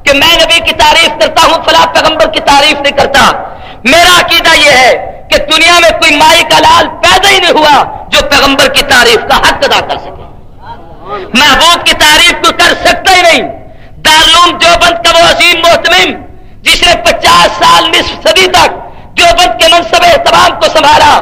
کہ میں نبی کی تعریف کرتا ہوں فلاں پیغمبر کی تعریف نہیں کرتا. میرا عقیدہ یہ ہے کہ دنیا میں کوئی مائی کا لال پیدا ہی نہیں ہوا جو پیغمبر کی تعریف کا حق ادا کر سکے. محبوب کی تعریف کو کر سکتا ہی نہیں. دارالعلوم دیوبند کا وہ عظیم محتمم جس نے 50 سال نصف صدی تک دیوبند کے منصب اہتمام کو سنبھالا،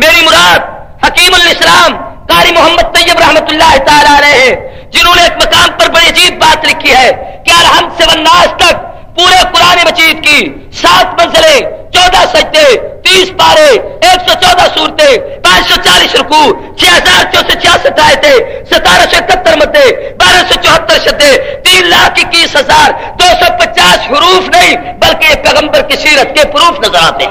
میری مراد حکیم الاسلام قاری محمد طیب رحمت اللہ تعالی علیہ، جنہوں نے ایک مقام پر بڑی عجیب بات لکھی ہے کہ الحمد سے والناس تک پورے قرآن مجید کی 7 منزلیں، 14 سجدے، 30 پارے، 114 صورتیں، 540 رکوع، 6066 آیتیں، 1771 مدیں، 1274 شدیں، 3,21,250 حروف نہیں بلکہ یہ پیغمبر کی سیرت کے پروف نظر آتے ہیں.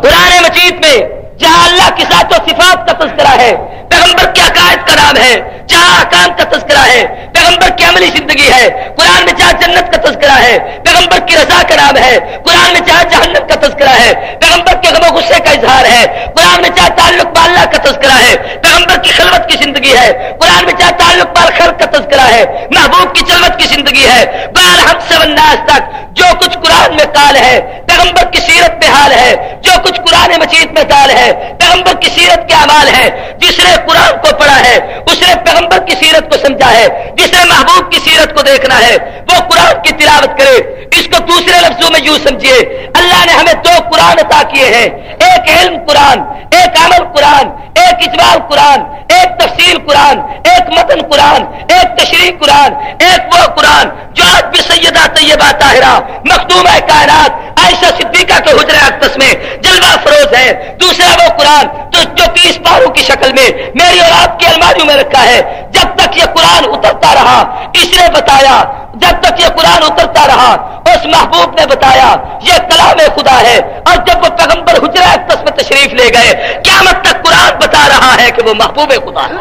قرآن مجید میں جہاں اللہ کی ذات و صفات کا تذکرہ ہے، پیغمبر کے عقائد کا نام ہے، جہاں احکام کا تذکرہ ہے، پیغمبر کی عملی زندگی ہے، قرآن میں جہاں جنت کا تذکرہ ہے، پیغمبر کی رضا کا نام ہے، قرآن میں جہاں جہنم کا تذکرہ ہے، پیغمبر کے غم و غصے کا اظہار ہے، قرآن میں جہاں تعلق باللہ کا تذکرہ ہے، پیغمبر کی خلوت کی زندگی ہے، قرآن میں جہاں تعلق بال خلق کا تذکرہ ہے، محبوب کی جلوت کی زندگی ہے. بہر ہم سے والناس تک جو کچھ قرآن میں قال ہے، پیغمبر کی سیرت میں حال ہے، جو کچھ قرآن مجید میں قال ہے، پیغمبر کی سیرت کے اعمال ہے. جس نے قرآن کو پڑھا ہے اس نے پیغمبر کی سیرت کو سمجھا ہے. جس نے محبوب کی سیرت کو دیکھنا ہے وہ قرآن کی تلاوت کرے. اس کو دوسرے لفظوں میں یوں سمجھیے، اللہ نے ہمیں 2 قرآن عطا کیے ہیں، ایک علم قرآن، ایک عمل قرآن، ایک اجمال قرآن، ایک تفصیل قرآن، ایک متن قرآن، ایک تشریح قرآن، ایک وہ قرآن جو آج بھی سیدہ طیبہ طاہرہ مخدومہ کائنات عائشہ صدیقہ کے حجرہ اقدس میں جلوہ فروز ہے. دوسرا وہ قرآن جو 30 پاروں کی شکل میں میری اور آپ کی الماریوں میں رکھا ہے. جب تک یہ قرآن اترتا رہا اس نے بتایا، جب تک یہ قرآن اترتا رہا اس محبوب نے بتایا یہ کلام خدا ہے. اور جب وہ پیغمبر حجرہ اقدس میں تشریف لے گئے قیامت تک قرآن بتا رہا ہے کہ وہ محبوب خدا ہے.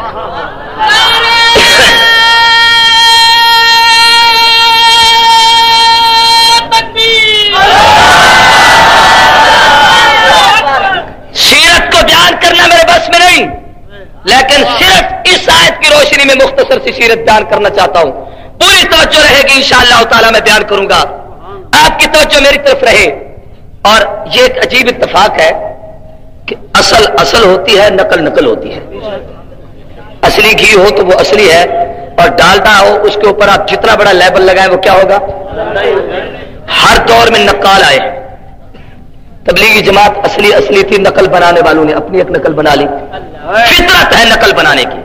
سیرت کو بیان کرنا میرے بس میں نہیں، لیکن صرف اس آیت کی روشنی میں مختصر سی سیرت بیان کرنا چاہتا ہوں. پوری توجہ رہے گی انشاءاللہ تعالی میں بیان کروں گا، آپ کی توجہ میری طرف رہے. اور یہ ایک عجیب اتفاق ہے کہ اصل ہوتی ہے، نقل ہوتی ہے. اصلی گھی ہو تو وہ اصلی ہے، اور ڈالڈا ہو اس کے اوپر آپ جتنا بڑا لیبل لگائیں وہ کیا ہوگا؟ ہر دور میں نقال آئے. تبلیغی جماعت اصلی تھی، نقل بنانے والوں نے اپنی ایک نقل بنا لی. فطرت ہے نقل بنانے کی.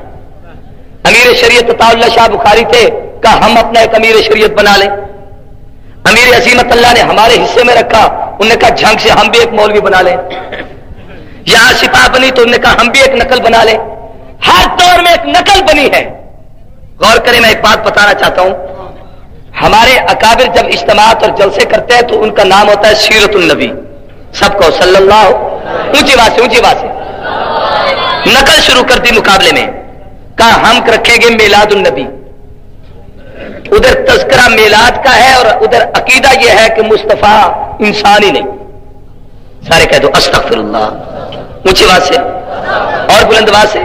امیر شریعت عطا اللہ شاہ بخاری تھے، کہا ہم اپنا ایک امیر شریعت بنا لیں. امیر عظیمت اللہ نے ہمارے حصے میں رکھا، انہوں نے کہا جھنگ سے ہم بھی ایک مولوی بنا لیں. یہاں سپاہ بنی تو انہوں نے کہا ہم بھی ایک نقل بنا لیں. ہر دور میں ایک نقل بنی ہے. غور کریں، میں ایک بات بتانا چاہتا ہوں. ہمارے اکابر جب اجتماعات اور جلسے کرتے ہیں تو ان کا نام ہوتا ہے سیرت النبی. سب کو صلی اللہ، اونچی آواز سے نقل شروع کر دی مقابلے میں. کہا ہم رکھیں گے میلاد النبی. ادھر تذکرہ میلاد کا ہے اور ادھر عقیدہ یہ ہے کہ مصطفیٰ انسان ہی نہیں. سارے کہہ دو استغفر اللہ، اونچی آواز سے اور بلند آواز سے.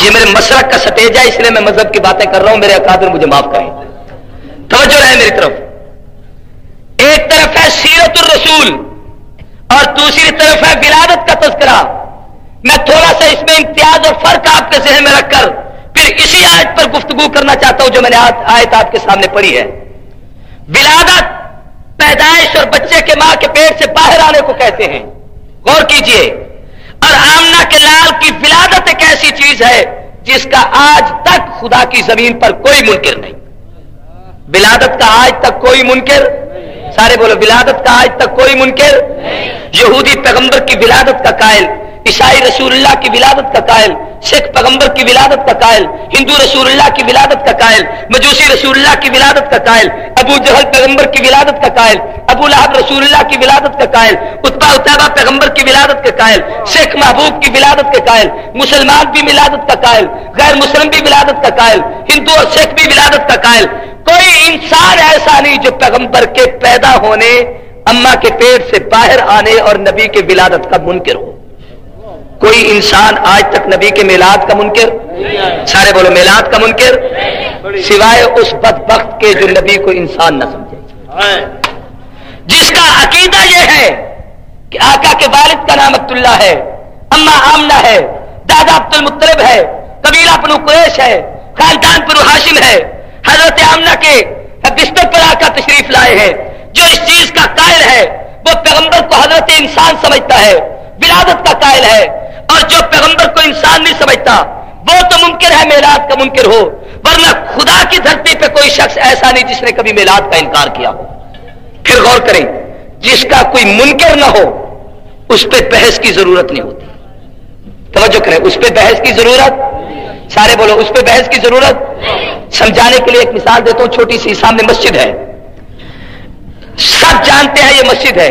یہ میرے مسلک کا سٹیج ہے، اس لیے میں مذہب کی باتیں کر رہا ہوں، میرے اکابر مجھے معاف کریں. توجہ رہے میری طرف. ایک طرف ہے سیرت الرسول اور دوسری طرف ہے ولادت کا تذکرہ. میں تھوڑا سا اس میں امتیاز اور فرق آپ کے ذہن میں رکھ کر پھر اسی آیت پر گفتگو کرنا چاہتا ہوں جو میں نے آیت آپ کے سامنے پڑھی ہے. ولادت پیدائش اور بچے کے ماں کے پیٹ سے باہر آنے کو کہتے ہیں. غور کیجئے. اور آمنہ کے لال کی ولادت ایک ایسی چیز ہے جس کا آج تک خدا کی زمین پر کوئی منکر نہیں. ولادت کا آج تک کوئی منکر، سارے بولو ولادت کا آج تک کوئی منکر. یہودی پیغمبر کی ولادت کا قائل، عیسائی رسول اللہ کی ولادت کا قائل، سکھ پیغمبر کی ولادت کا قائل، ہندو رسول اللہ کی ولادت کا قائل، مجوسی رسول اللہ کی ولادت کا قائل، ابو جہل پیغمبر کی ولادت کا قائل، ابو لہب رسول اللہ کی ولادت کا قائل، عتبہ اتیبہ پیغمبر کی ولادت کا قائل، سکھ محبوب کی ولادت کا قائل، مسلمان بھی ولادت کا قائل، غیر مسلم بھی ولادت کا قائل، ہندو اور سکھ بھی ولادت کا قائل. کوئی انسان ایسا نہیں جو پیغمبر کے پیدا ہونے، اماں کے پیٹ سے باہر آنے اور نبی کے ولادت کا منکر ہو. کوئی انسان آج تک نبی کے میلاد کا منکر، سارے بولو میلاد کا منکر. सिवाय उस बदबख्त के जो नबी को इंसान न समझे, जिसका अकीदा यह है कि आका के वालिद का नाम अब्दुल्ला है, अम्मा आमना है, दादा अब्दुल मुत्तलिब है, कबीला बनु कुरैश है, खानदान बनु हाशिम है, हजरत आमना के बिस्तर पर आका तशरीफ लाए हैं। जो इस चीज का कायल है वो पैगंबर को हजरत इंसान समझता है, विलादत का कायल है, और जो पैगंबर को इंसान नहीं समझता वो तो मुमकिन है मेलाद का मुनकिर हो, वरना खुदा की धरती पे कोई शख्स ऐसा नहीं जिसने कभी मेलाद का इनकार किया हो। फिर गौर करें, जिसका कोई मुनकिर ना हो उस पर बहस की जरूरत नहीं होती। तवज्जो करें, उस पर बहस की जरूरत, सारे बोलो उस पर बहस की जरूरत। समझाने के लिए एक मिसाल देता हूं, छोटी सी, सामने मस्जिद है, सब जानते हैं ये मस्जिद है,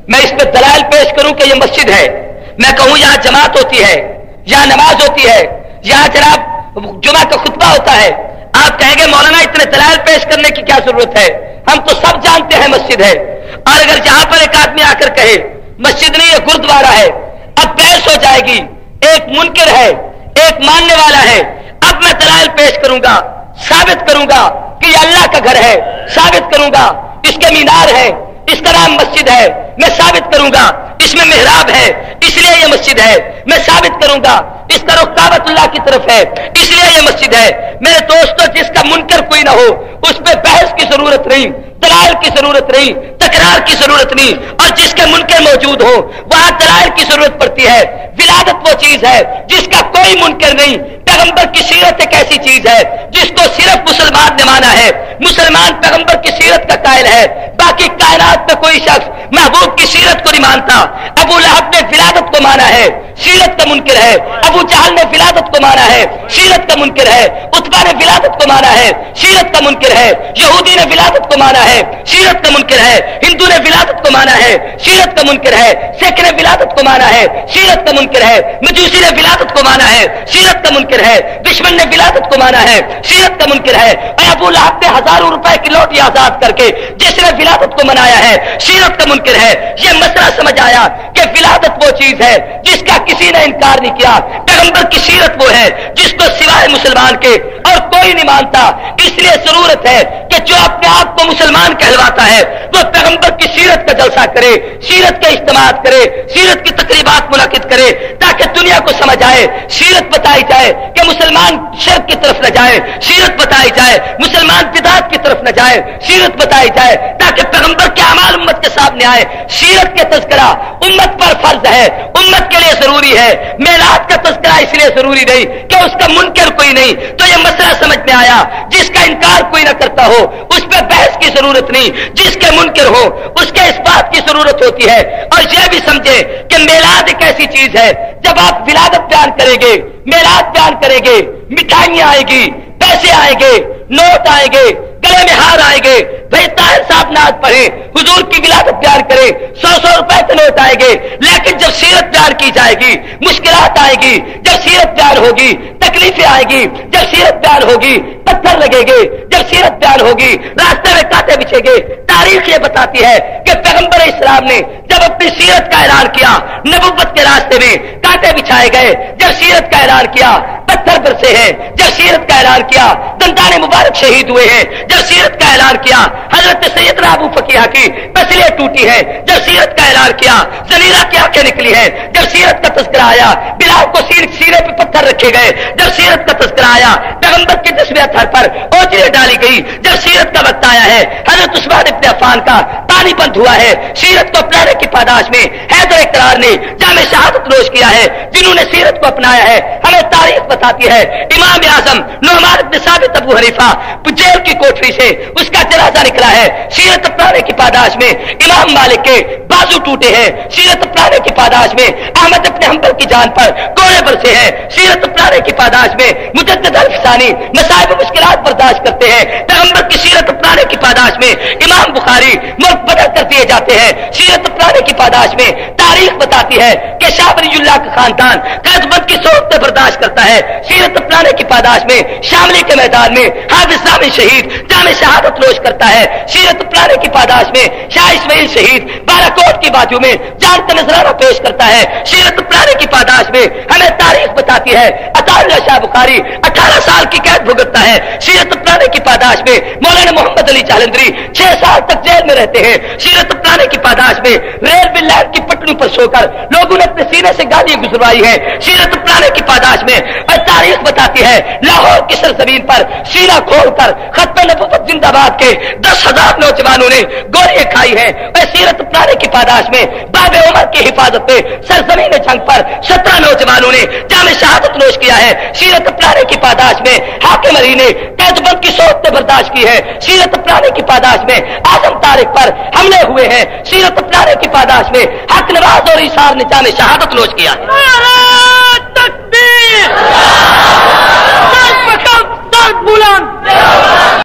मैं इस पर दलाल पेश करूं कि ये मस्जिद है, मैं कहूं यहां जमात होती है, यहां नमाज होती है, यहां जनाब जुमा का खुतबा होता है, आप कहेंगे मौलाना इतने दलाल पेश करने की क्या जरूरत है, हम तो सब जानते हैं मस्जिद है। और अगर जहां पर एक आदमी आकर कहे मस्जिद नहीं है गुरुद्वारा है, अब बहस हो जाएगी, एक मुनकिर है एक मानने वाला है, अब मैं दलाल पेश करूंगा, साबित करूंगा कि ये अल्लाह का घर है, साबित करूंगा इसके मीनार है, इसका नाम मस्जिद है, मैं साबित करूंगा इसमें मेहराब है इसलिए ये मस्जिद है, मैं साबित करूंगा इसका रुख काबतुल्लाह की तरफ है इसलिए ये मस्जिद है। मेरे दोस्तों, जिसका मुनकर कोई ना हो उस पर बहस की जरूरत नहीं, दलाल की जरूरत नहीं, तकरार की जरूरत नहीं, और जिसके मुनकर मौजूद हो वहां दलाल की जरूरत पड़ती है। विलादत वो चीज है जिसका कोई मुनकर नहीं, पैगंबर की सीरत एक ऐसी चीज है जिसको सिर्फ मुसलमान ने माना है, मुसलमान पैगंबर की सीरत का कायल है, बाकी कायनात में कोई शख्स महबूब की सीरत को नहीं मानता। अबू लहब ने विलादत को माना है, सीरत का मुनकर है, अबू जहल ने विलादत को माना है, सीरत का मुनकर है, उत्बा ने विलादत को माना है, सीरत का मुनकर है, यहूदी ने विलादत को माना है, सीरत का मुनकर है, हिंदू ने विलादत को माना है, सीरत का मुनकर है, सिख ने विलादत को माना है, सीरत का मुनकर है, मजूसी ने विलादत को माना है, सीरत का मुनकर है, दुश्मन ने विलादत को माना है, सीरत का मुनकर है, और अबू लहब ने हजारों रुपए की लौटी आजाद करके जिसने विलादत को मनाया है, सीरत का मुनकर है। यह मसला समझ आया कि विलादत वो चीज है जिसका किसी ने इनकार नहीं किया, पैगंबर की सीरत वो है जिसको सिवाय मुसलमान के और कोई नहीं मानता। इसलिए जरूरत है कि जो अपने आप को मुसलमान कहलवाता है वो पैगंबर की सीरत का जलसा करे, सीरत का इज्तिमा करे, सीरत की तकरीबात मुनाकिद करे, ताकि दुनिया को समझ आए, सीरत बताई जाए कि मुसलमान शिर्क की तरफ न जाए, सीरत बताई जाए मुसलमान बिदअत की तरफ न जाए, सीरत बताई जाए ताकि पैगंबर के अमाल उम्मत के सामने आए। सीरत के तज़किरा उम्मत पर फर्ज है, उम्मत के लिए जरूरी है। मेलाद का तज़किरा इसलिए जरूरी नहीं कि उसका मुनकर कोई नहीं। तो यह मसला समझ में आया, जिसका इनकार कोई ना करता हो उस पर बहस की जरूरत नहीं, जिसके मुनकर हो उसके इस बात की जरूरत होती है। और यह भी समझे कि मेलाद एक ऐसी चीज है, जब आप विलादत बयान करेंगे, मेलाद बयान करेंगे, मिठाइयां आएगी, पैसे आएंगे, नोट आएंगे, गले में हार आएंगे, भाई ताहिर साहब नात पढ़े, हुजूर की विलादत बयान करे, 100-100 रुपए के नोट आएंगे। लेकिन जब सीरत बयान की जाएगी मुश्किलात आएगी, जब सीरत बयान होगी तकलीफें आएगी, जब सीरत बयान होगी पत्थर लगेंगे, जब सीरत बयान होगी रास्ते में कांटे बिछेंगे। तारीख ये बताती है कि पैगंबर इस्लाम ने जब अपनी सीरत का ऐलान किया, नबुव्वत के रास्ते में कांटे बिछाए गए, जब सीरत का ऐलान किया पत्थर बरसे हैं, जब सीरत का ऐलान किया दंताने मुबारक शहीद हुए हैं, जब सीरत का ऐलान किया हजरत सैयदना अबू फकीहा की पसलियां टूटी है, जब सीरत का ऐलान किया जलीला की आंखें निकली है, जब सीरत का तज़किरा आया बिलाल को सीने पे पत्थर रखे गए, जब सीरत का तज़किरा आया पैगंबर के जिस्म अतहर पर ओजरे डाली गई, जब सीरत का वक्त आया है हजरत उस्मान इब्न अफ़्फ़ान का पानी बंद हुआ है, सीरत को अपनाने की पादाश में हैदर इकरार ने जामे शहादत नोश किया है। जिन्होंने सीरत को अपनाया है हमें तारीख बताती है, इमाम आजम नुअमान इब्न साबित अबू हनीफा जेल की कोठरी से उसका जनाजा निकला है, सीरत अपनाने की पादाश में इमाम मालिक के बाजू टूटे हैं, सीरत अपनाने की पादाश में अहमद इब्न हंबल की जान पर कोड़े बरसे हैं, सीरत अपनाने की पादाश में मुजद्दिद अल-फ़सानी मसाइब मुश्किलात बर्दाश्त करते हैं, पैगंबर की सीरत अपनाने की पादाश में इमाम बुखारी मुल्क बदल कर दिए जाते हैं, सीरत अपनाने की पादाश में तारीख बताती है कि शाह वलीउल्लाह का खानदान क़ैदबंद की सोहबत बर्दाश्त करता है, सीरत अपनाने की पादाश में शामली के मैदान में हाफिज़ सामी शहीद जामे शहादत नोश करता है, सीरत अपनाने की पादाश में शाह इस्माइल शहीद बालाकोट की बाजू में जान का नजराना पेश करता है। सीरत पुराने की पादाश में हमें तारीख बताती है। अताउल्लाह शाह बुखारी 18 साल की कैद भुगतता है। सीरत पुराने की पादाश में मौलाना मोहम्मद अली जालंधरी 6 साल तक जेल में रहते हैं। सीरत पुराने की पादाश में रेलवे लाइन की पटड़ी पर सोकर लोगों ने अपने सीने से गालियां गुजरवाई है। सीरत पुराने की पादाश में तारीख बताती है लाहौर की सरजमीन पर सीना खोलकर खत्म नबूवत जिंदाबाद के 10,000 नौजवानों ने गोलियां खाई है। और सीरत पुराने की पादाश में बाबे उमर की हिफाजत में सरजमीन जंग पर 17 नौजवानों ने जामे शहादत नोश किया है। सीरत पुराने की पादाश में हाकिम अली ने कैदबंद की सोच ने बर्दाश्त की है। सीरत पुराने की पादाश में आजम तारिक पर हमले हुए हैं। सीरत पुराने की पादाश में हक नवाज और इसार ने जामे शहादत नोश किया है। तकबीर, बुलंद